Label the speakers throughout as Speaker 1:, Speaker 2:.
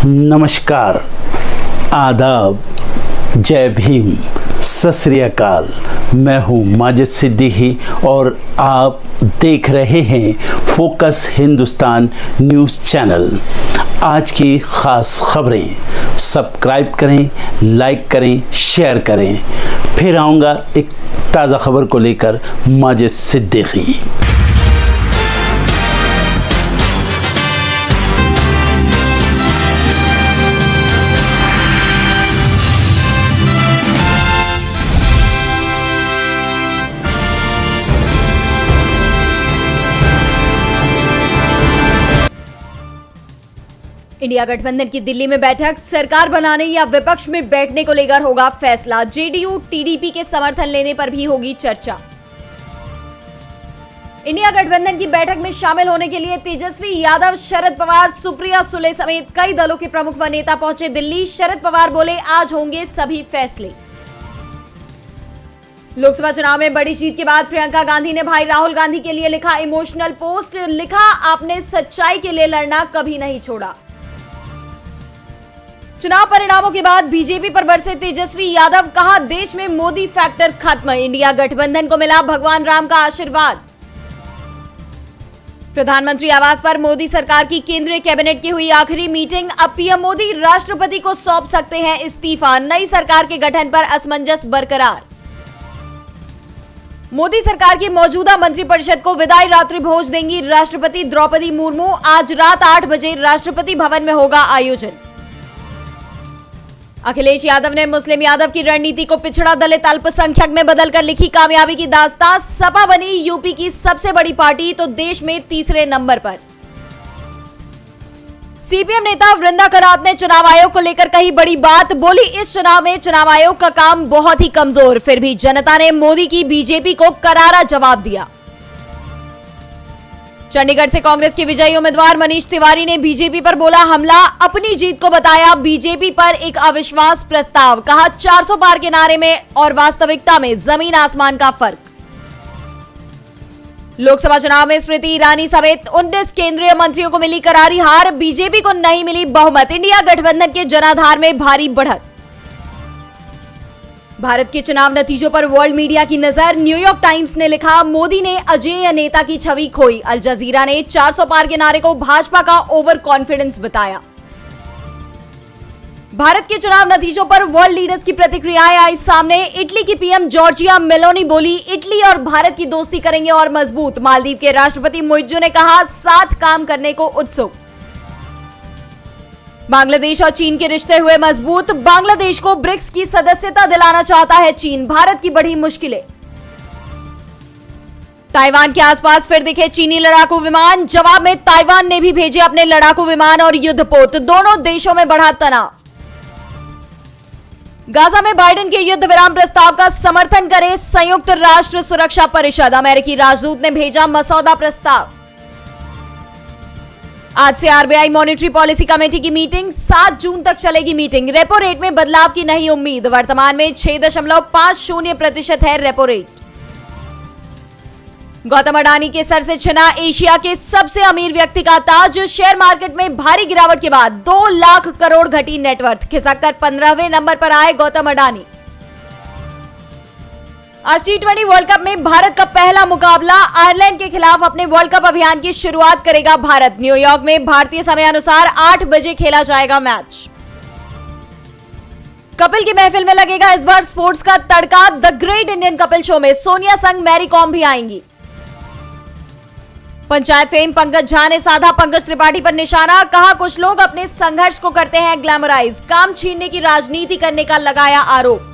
Speaker 1: नमस्कार, आदाब, जय भीम, सत श्री अकाल। मैं हूं माजिद सिद्दीकी और आप देख रहे हैं फोकस हिंदुस्तान न्यूज़ चैनल। आज की ख़ास खबरें सब्सक्राइब करें, लाइक करें, शेयर करें। फिर आऊँगा एक ताज़ा खबर को लेकर माजिद सिद्दीकी।
Speaker 2: इंडिया गठबंधन की दिल्ली में बैठक, सरकार बनाने या विपक्ष में बैठने को लेकर होगा फैसला। जेडीयू टीडीपी के समर्थन लेने पर भी होगी चर्चा। इंडिया गठबंधन की बैठक में शामिल होने के लिए तेजस्वी यादव, शरद पवार, सुप्रिया सुले समेत कई दलों के प्रमुख व नेता पहुंचे दिल्ली। शरद पवार बोले, आज होंगे सभी फैसले। लोकसभा चुनाव में बड़ी जीत के बाद प्रियंका गांधी ने भाई राहुल गांधी के लिए लिखा इमोशनल पोस्ट। लिखा, आपने सच्चाई के लिए लड़ना कभी नहीं छोड़ा। चुनाव परिणामों के बाद बीजेपी पर बरसे तेजस्वी यादव, कहा देश में मोदी फैक्टर खत्म, इंडिया गठबंधन को मिला भगवान राम का आशीर्वाद। प्रधानमंत्री आवास पर मोदी सरकार की केंद्रीय कैबिनेट की हुई आखिरी मीटिंग। अब पीएम मोदी राष्ट्रपति को सौंप सकते हैं इस्तीफा, नई सरकार के गठन पर असमंजस बरकरार। मोदी सरकार की मौजूदा मंत्रिपरिषद को विदाई रात्रि भोज देंगी राष्ट्रपति द्रौपदी मुर्मू। आज रात 8 बजे राष्ट्रपति भवन में होगा आयोजन। अखिलेश यादव ने मुस्लिम यादव की रणनीति को पिछड़ा दलित अल्पसंख्यक में बदलकर लिखी कामयाबी की दास्तां। सपा बनी यूपी की सबसे बड़ी पार्टी तो देश में तीसरे नंबर पर। सीपीएम नेता वृंदा करात ने चुनाव आयोग को लेकर कही बड़ी बात। बोली, इस चुनाव में चुनाव आयोग का काम बहुत ही कमजोर, फिर भी जनता ने मोदी की बीजेपी को करारा जवाब दिया। चंडीगढ़ से कांग्रेस के विजयी उम्मीदवार मनीष तिवारी ने बीजेपी पर बोला हमला। अपनी जीत को बताया बीजेपी पर एक अविश्वास प्रस्ताव। कहा 400 पार के नारे में और वास्तविकता में जमीन आसमान का फर्क। लोकसभा चुनाव में स्मृति ईरानी समेत 19 केंद्रीय मंत्रियों को मिली करारी हार। बीजेपी को नहीं मिली बहुमत। इंडिया गठबंधन के जनाधार में भारी बढ़त। भारत के चुनाव नतीजों पर वर्ल्ड मीडिया की नजर। न्यूयॉर्क टाइम्स ने लिखा, मोदी ने अजेय नेता की छवि खोई। अल जजीरा ने 400 पार के नारे को भाजपा का ओवर कॉन्फिडेंस बताया। भारत के चुनाव नतीजों पर वर्ल्ड लीडर्स की प्रतिक्रियाएं आई सामने। इटली की पीएम जॉर्जिया मेलोनी बोली, इटली और भारत की दोस्ती करेंगे और मजबूत। मालदीव के राष्ट्रपति मुइज्जू ने कहा, साथ काम करने को उत्सुक। बांग्लादेश और चीन के रिश्ते हुए मजबूत। बांग्लादेश को ब्रिक्स की सदस्यता दिलाना चाहता है चीन। भारत की बढ़ी मुश्किलें। ताइवान के आसपास फिर दिखे चीनी लड़ाकू विमान। जवाब में ताइवान ने भी भेजे अपने लड़ाकू विमान और युद्धपोत। दोनों देशों में बढ़ा तनाव। गाजा में बाइडेन के युद्ध विराम प्रस्ताव का समर्थन करे संयुक्त राष्ट्र सुरक्षा परिषद। अमेरिकी राजदूत ने भेजा मसौदा प्रस्ताव। आज से आरबीआई मॉनेटरी पॉलिसी कमेटी की मीटिंग, 7 जून तक चलेगी मीटिंग। रेपो रेट में बदलाव की नहीं उम्मीद। वर्तमान में 6.50% है रेपो रेट। गौतम अडानी के सर से छिना एशिया के सबसे अमीर व्यक्ति का ताज। शेयर मार्केट में भारी गिरावट के बाद 2 लाख करोड़ घटी नेटवर्थ। खिसककर 15वें नंबर पर आए गौतम अडानी। आज T20 वर्ल्ड कप में भारत का पहला मुकाबला। आयरलैंड के खिलाफ अपने वर्ल्ड कप अभियान की शुरुआत करेगा भारत। न्यूयॉर्क में भारतीय समय अनुसार 8 बजे खेला जाएगा मैच। कपिल की महफिल में लगेगा इस बार स्पोर्ट्स का तड़का। The Great Indian Kapil Show में सोनिया संग मैरी कॉम भी आएंगी। पंचायत फेम पंकज झा ने साधा पंकज त्रिपाठी पर निशाना। कहा, कुछ लोग अपने संघर्ष को करते हैं ग्लैमराइज। काम छीनने की राजनीति करने का लगाया आरोप।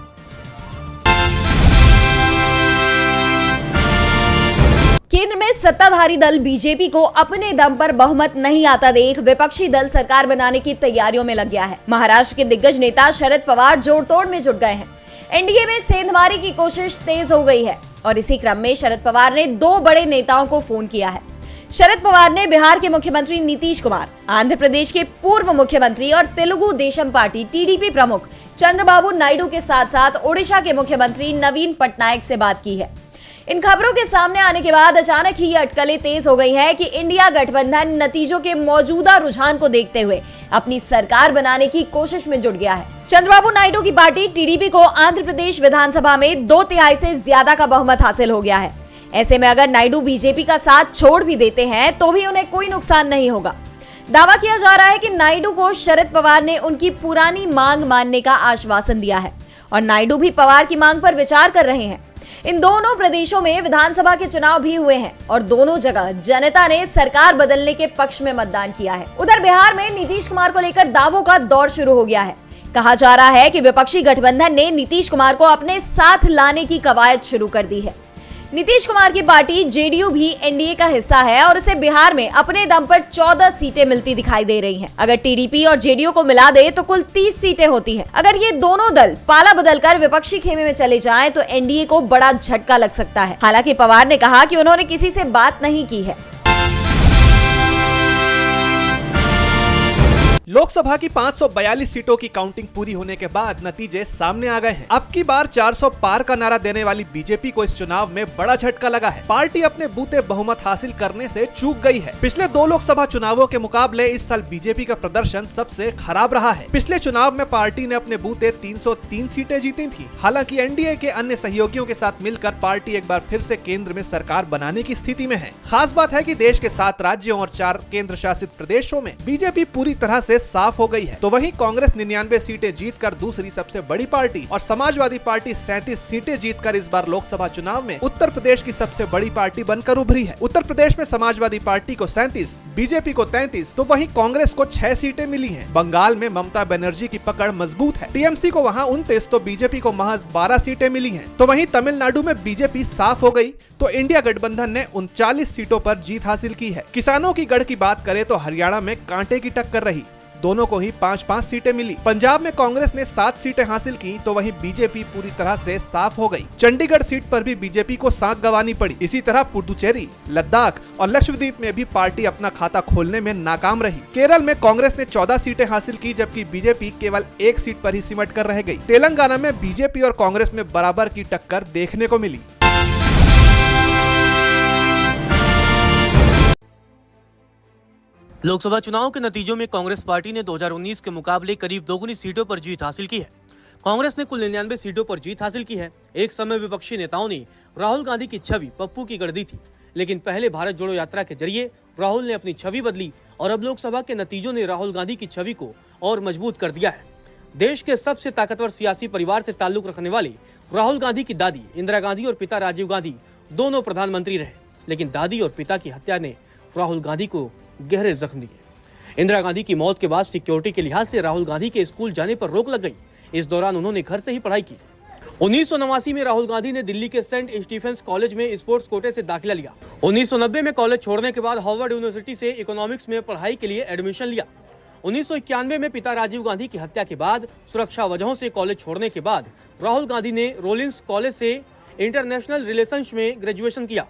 Speaker 2: केंद्र में सत्ताधारी दल बीजेपी को अपने दम पर बहुमत नहीं आता देख विपक्षी दल सरकार बनाने की तैयारियों में लग गया है। महाराष्ट्र के दिग्गज नेता शरद पवार जोड़तोड़ में जुट गए हैं। एनडीए में सेंधमारी की कोशिश तेज हो गई है और इसी क्रम में शरद पवार ने 2 बड़े नेताओं को फोन किया है। शरद पवार ने बिहार के मुख्यमंत्री नीतीश कुमार, आंध्र प्रदेश के पूर्व मुख्यमंत्री और तेलुगु देशम पार्टी टीडीपी प्रमुख चंद्रबाबू नायडू के साथ साथ ओडिशा के मुख्यमंत्री नवीन पटनायक से बात की है। इन खबरों के सामने आने के बाद अचानक ही ये अटकलें तेज हो गई हैं कि इंडिया गठबंधन नतीजों के मौजूदा रुझान को देखते हुए अपनी सरकार बनाने की कोशिश में जुट गया है। चंद्रबाबू नायडू की पार्टी टीडीपी को आंध्र प्रदेश विधानसभा में 2/3 से ज्यादा का बहुमत हासिल हो गया है। ऐसे में अगर नायडू बीजेपी का साथ छोड़ भी देते हैं तो भी उन्हें कोई नुकसान नहीं होगा। दावा किया जा रहा है कि नायडू को शरद पवार ने उनकी पुरानी मांग मानने का आश्वासन दिया है और नायडू भी पवार की मांग पर विचार कर रहे हैं। इन दोनों प्रदेशों में विधानसभा के चुनाव भी हुए हैं और दोनों जगह जनता ने सरकार बदलने के पक्ष में मतदान किया है। उधर बिहार में नीतीश कुमार को लेकर दावों का दौर शुरू हो गया है। कहा जा रहा है कि विपक्षी गठबंधन ने नीतीश कुमार को अपने साथ लाने की कवायद शुरू कर दी है। नीतीश कुमार की पार्टी जेडीयू भी एनडीए का हिस्सा है और उसे बिहार में अपने दम पर 14 सीटें मिलती दिखाई दे रही हैं। अगर टीडीपी और जेडीयू को मिला दे तो कुल 30 सीटें होती हैं। अगर ये दोनों दल पाला बदलकर विपक्षी खेमे में चले जाएं तो एनडीए को बड़ा झटका लग सकता है। हालांकि पवार ने कहा कि उन्होंने किसी से बात नहीं की है।
Speaker 3: लोकसभा की 542 सीटों की काउंटिंग पूरी होने के बाद नतीजे सामने आ गए हैं। अब की बार 400 पार का नारा देने वाली बीजेपी को इस चुनाव में बड़ा झटका लगा है। पार्टी अपने बूते बहुमत हासिल करने से चूक गई है। पिछले 2 लोकसभा चुनावों के मुकाबले इस साल बीजेपी का प्रदर्शन सबसे खराब रहा है। पिछले चुनाव में पार्टी ने अपने बूते 303 सीटें जीती थी। हालांकि एनडीए के अन्य सहयोगियों के साथ मिलकर पार्टी एक बार फिर से केंद्र में सरकार बनाने की स्थिति में है। खास बात है कि देश के 7 राज्यों और 4 केंद्र शासित प्रदेशों में बीजेपी पूरी तरह से साफ हो गई है। तो वहीं कांग्रेस 99 सीटें जीतकर दूसरी सबसे बड़ी पार्टी और समाजवादी पार्टी 37 सीटें जीतकर इस बार लोकसभा चुनाव में उत्तर प्रदेश की सबसे बड़ी पार्टी बनकर उभरी है। उत्तर प्रदेश में समाजवादी पार्टी को 37, बीजेपी को 33, तो वहीं कांग्रेस को 6 सीटें मिली हैं। बंगाल में ममता बनर्जी की पकड़ मजबूत है। टीएमसी को वहां 29 तो बीजेपी को महज 12 सीटें मिली हैं। तो वहीं तमिलनाडु में बीजेपी साफ हो गई तो इंडिया गठबंधन ने 39 सीटों पर जीत हासिल की है। किसानों की गढ़ की बात करें तो हरियाणा में कांटे की टक्कर रही। दोनों को ही 5-5 सीटें मिली। पंजाब में कांग्रेस ने 7 सीटें हासिल की तो वहीं बीजेपी पूरी तरह से साफ हो गई। चंडीगढ़ सीट पर भी बीजेपी को सांक गंवानी पड़ी। इसी तरह पुडुचेरी, लद्दाख और लक्षद्वीप में भी पार्टी अपना खाता खोलने में नाकाम रही। केरल में कांग्रेस ने 14 सीटें हासिल की जबकि बीजेपी केवल 1 सीट पर ही सिमट कर रह गई। तेलंगाना में बीजेपी और कांग्रेस में बराबर की टक्कर देखने को मिली।
Speaker 4: लोकसभा चुनाव के नतीजों में कांग्रेस पार्टी ने 2019 के मुकाबले करीब दोगुनी सीटों पर जीत हासिल की है। कांग्रेस ने कुल 99 सीटों पर जीत हासिल की है। एक समय विपक्षी नेताओं ने राहुल गांधी की छवि पप्पू की गढ़ दी थी, लेकिन पहले भारत जोड़ो यात्रा के जरिए राहुल ने अपनी छवि बदली और अब लोकसभा के नतीजों ने राहुल गांधी की छवि को और मजबूत कर दिया है। देश के सबसे ताकतवर सियासी परिवार से ताल्लुक रखने वाले राहुल गांधी की दादी इंदिरा गांधी और पिता राजीव गांधी दोनों प्रधानमंत्री रहे, लेकिन दादी और पिता की हत्या ने राहुल गांधी को गहरे जख्म दिए। इंदिरा गांधी की मौत के बाद सिक्योरिटी के लिहाज से राहुल गांधी के स्कूल जाने पर रोक लग गई। इस दौरान उन्होंने घर से ही पढ़ाई की। 1989 में राहुल गांधी ने दिल्ली के सेंट स्टीफेंस कॉलेज में स्पोर्ट्स कोटे से दाखिला लिया। 1990 में कॉलेज छोड़ने के बाद हार्वर्ड यूनिवर्सिटी से इकोनॉमिक्स में पढ़ाई के लिए एडमिशन लिया। 1991 में पिता राजीव गांधी की हत्या के बाद सुरक्षा वजहों से कॉलेज छोड़ने के बाद राहुल गांधी ने रोलिंस कॉलेज से इंटरनेशनल रिलेशंस में ग्रेजुएशन किया।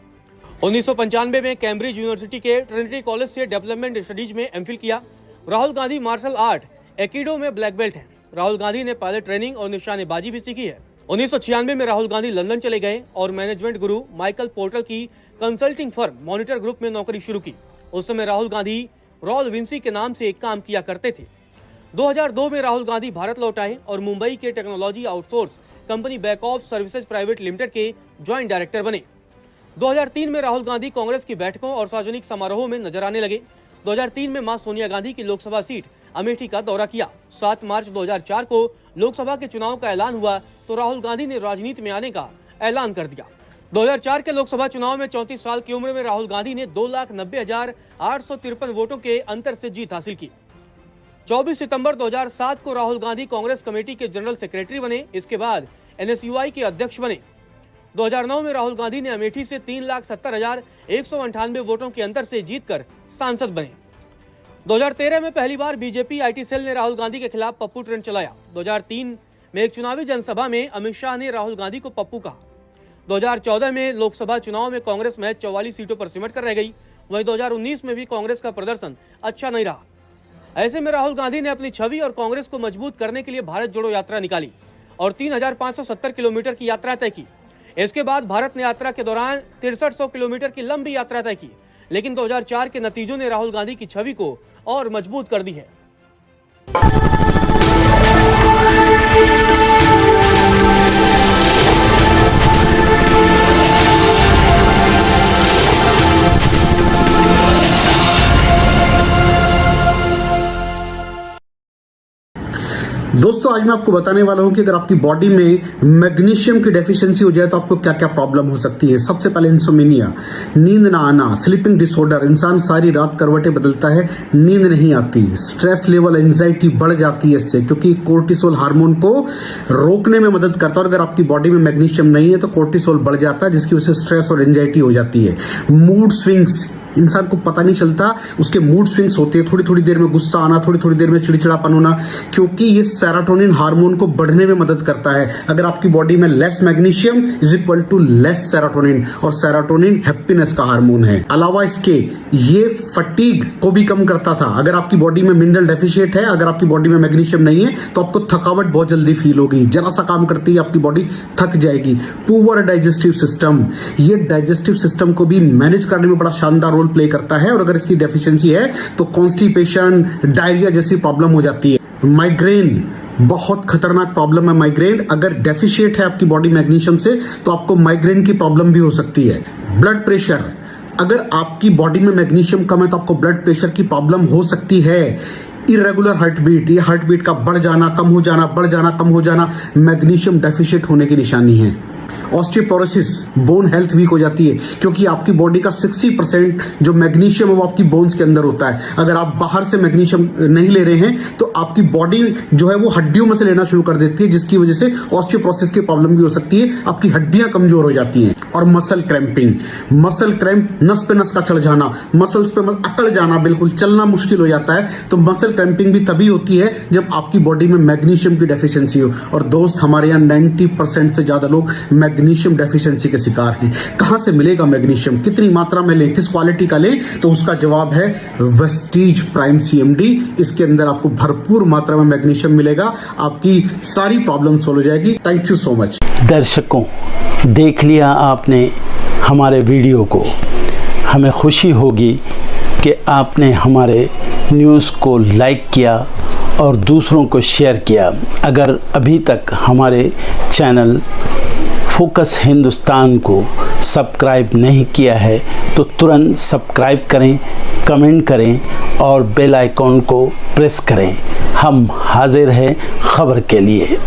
Speaker 4: 1995 में कैम्ब्रिज यूनिवर्सिटी के ट्रिनिटी कॉलेज से डेवलपमेंट स्टडीज में एमफिल किया। राहुल गांधी मार्शल आर्ट एकिडो में ब्लैक बेल्ट हैं। राहुल गांधी ने पायलट ट्रेनिंग और निशानेबाजी भी सीखी है। 1996 में राहुल गांधी लंदन चले गए और मैनेजमेंट गुरु माइकल पोर्टर की कंसल्टिंग फर्म मॉनिटर ग्रुप में नौकरी शुरू की। उस समय राहुल गांधी रॉल विंसी के नाम से एक काम किया करते थे। 2002 में राहुल गांधी भारत लौट आए और मुंबई के technology outsource company back of services private limited के ज्वाइंट डायरेक्टर बने। 2003 में राहुल गांधी कांग्रेस की बैठकों और सार्वजनिक समारोहों में नजर आने लगे। 2003 में मां सोनिया गांधी की लोकसभा सीट अमेठी का दौरा किया। 7 मार्च 2004 को लोकसभा के चुनाव का ऐलान हुआ तो राहुल गांधी ने राजनीति में आने का ऐलान कर दिया। 2004 के लोकसभा चुनाव में 34 साल की उम्र में राहुल गांधी ने 2,90,853 वोटों के अंतर से जीत हासिल की। 24 सितंबर 2007 को राहुल गांधी कांग्रेस कमेटी के जनरल सेक्रेटरी बने। इसके बाद NSUI के अध्यक्ष बने। 2009 में राहुल गांधी ने अमेठी से 3,70,198 वोटों के अंतर से जीतकर सांसद बने। 2013 में पहली बार बीजेपी IT सेल ने राहुल गांधी के खिलाफ पप्पू ट्रेंड चलाया। 2003 में एक चुनावी जनसभा में अमित शाह ने राहुल गांधी को पप्पू कहा। 2014 में लोकसभा चुनाव में कांग्रेस महज 44 सीटों पर सिमट कर रह गई। वहीं 2019 में भी कांग्रेस का प्रदर्शन अच्छा नहीं रहा। ऐसे में राहुल गांधी ने अपनी छवि और कांग्रेस को मजबूत करने के लिए भारत जोड़ो यात्रा निकाली और 3,570 किलोमीटर की यात्रा तय की। इसके बाद भारत ने यात्रा के दौरान 6300 किलोमीटर की लंबी यात्रा तय की, लेकिन 2004 के नतीजों ने राहुल गांधी की छवि को और मजबूत कर दी है।
Speaker 5: दोस्तों आज मैं आपको बताने वाला हूं कि अगर आपकी बॉडी में मैग्नीशियम की डेफिशिएंसी हो जाए तो आपको क्या क्या प्रॉब्लम हो सकती है। सबसे पहले इंसोमेनिया, नींद ना आना, स्लीपिंग डिसऑर्डर, इंसान सारी रात करवटें बदलता है, नींद नहीं आती, स्ट्रेस लेवल, एंजाइटी बढ़ जाती है इससे, क्योंकि कोर्टिसोल हार्मोन को रोकने में मदद करता है। और अगर आपकी बॉडी में मैग्नीशियम नहीं है तो कोर्टिसोल बढ़ जाता है, जिसकी वजह से स्ट्रेस और एंजाइटी हो जाती है। मूड स्विंग्स, इंसान को पता नहीं चलता उसके मूड स्विंग्स होते हैं, थोड़ी थोड़ी देर में गुस्सा आना, थोड़ी थोड़ी देर में चिड़चिड़ापन होना, क्योंकि ये सेरोटोनिन हार्मोन को बढ़ने में मदद करता है। अगर आपकी बॉडी में less magnesium is equal to less serotonin, और सेरोटोनिन हैप्पीनेस का हार्मोन है। अलावा इसके ये फटीग को भी कम करता था। अगर आपकी बॉडी में मिनरल डेफिशिएट है, अगर आपकी बॉडी में मैग्नीशियम नहीं है तो आपको थकावट बहुत जल्दी फील होगी, जरा सा काम करती है आपकी बॉडी थक जाएगी। पुअर डाइजेस्टिव सिस्टम, ये डाइजेस्टिव सिस्टम को भी मैनेज करने में बड़ा शानदार रोल प्ले करता है, और अगर इसकी डेफिशिएंसी है तो कॉन्स्टिपेशन, डायरिया जैसी प्रॉब्लम हो जाती है। माइग्रेन, बहुत खतरनाक प्रॉब्लम है माइग्रेन। अगर डेफिशिएट है आपकी बॉडी मैग्नीशियम से तो आपको माइग्रेन की प्रॉब्लम भी हो सकती है। ब्लड प्रेशर, अगर आपकी बॉडी में मैग्नीशियम कम है तो आपको ब्लड प्रेशर की प्रॉब्लम हो सकती है। इरेगुलर हार्टबीट, ये हार्टबीट का बढ़ जाना, कम हो जाना, बढ़ जाना, कम हो जाना, मैग्नीशियम डेफिशिएट होने की निशानी है। ऑस्टियोपोरोसिस, बोन हेल्थ वीक हो जाती है, क्योंकि आपकी बॉडी का 60% जो मैग्नीशियम है वो आपकी बोन्स के अंदर होता है। अगर आप बाहर से मैग्नीशियम नहीं ले रहे हैं तो आपकी बॉडी जो है वो हड्डियों में से लेना शुरू कर देती है, जिसकी वजह से ऑस्टियोपोरोसिस की प्रॉब्लम भी हो सकती है, आपकी हड्डियां कमजोर हो जाती हैं। और मसल क्रैम्पिंग, मसल क्रैम्प, नस पे नस का चढ़ जाना, मसल्स पे अकड़ जाना, बिल्कुल चलना मुश्किल हो जाता है। तो मसल क्रैम्पिंग भी तभी होती है जब आपकी बॉडी में मैग्नीशियम की डेफिशिएंसी हो। और दोस्त, हमारे यहाँ 90% से ज्यादा लोग मैग्नीशियम डेफिशिएंसी के शिकार हैं। कहां से मिलेगा मैग्नीशियम, कितनी मात्रा में लें, किस क्वालिटी का लें? तो उसका जवाब है वेस्टीज प्राइम CMD। इसके अंदर आपको भरपूर मात्रा में मैग्नीशियम मिलेगा, आपकी सारी प्रॉब्लम सॉल्व हो जाएगी। Thank you so much.
Speaker 1: दर्शकों, देख लिया आपने हमारे वीडियो को। हमें खुशी होगी कि आपने हमारे न्यूज़ को लाइक किया और दूसरों को शेयर किया। अगर अभी तक हमारे चैनल फोकस हिंदुस्तान को सब्सक्राइब नहीं किया है तो तुरंत सब्सक्राइब करें, कमेंट करें और बेल आइकॉन को प्रेस करें। हम हाजिर हैं खबर के लिए।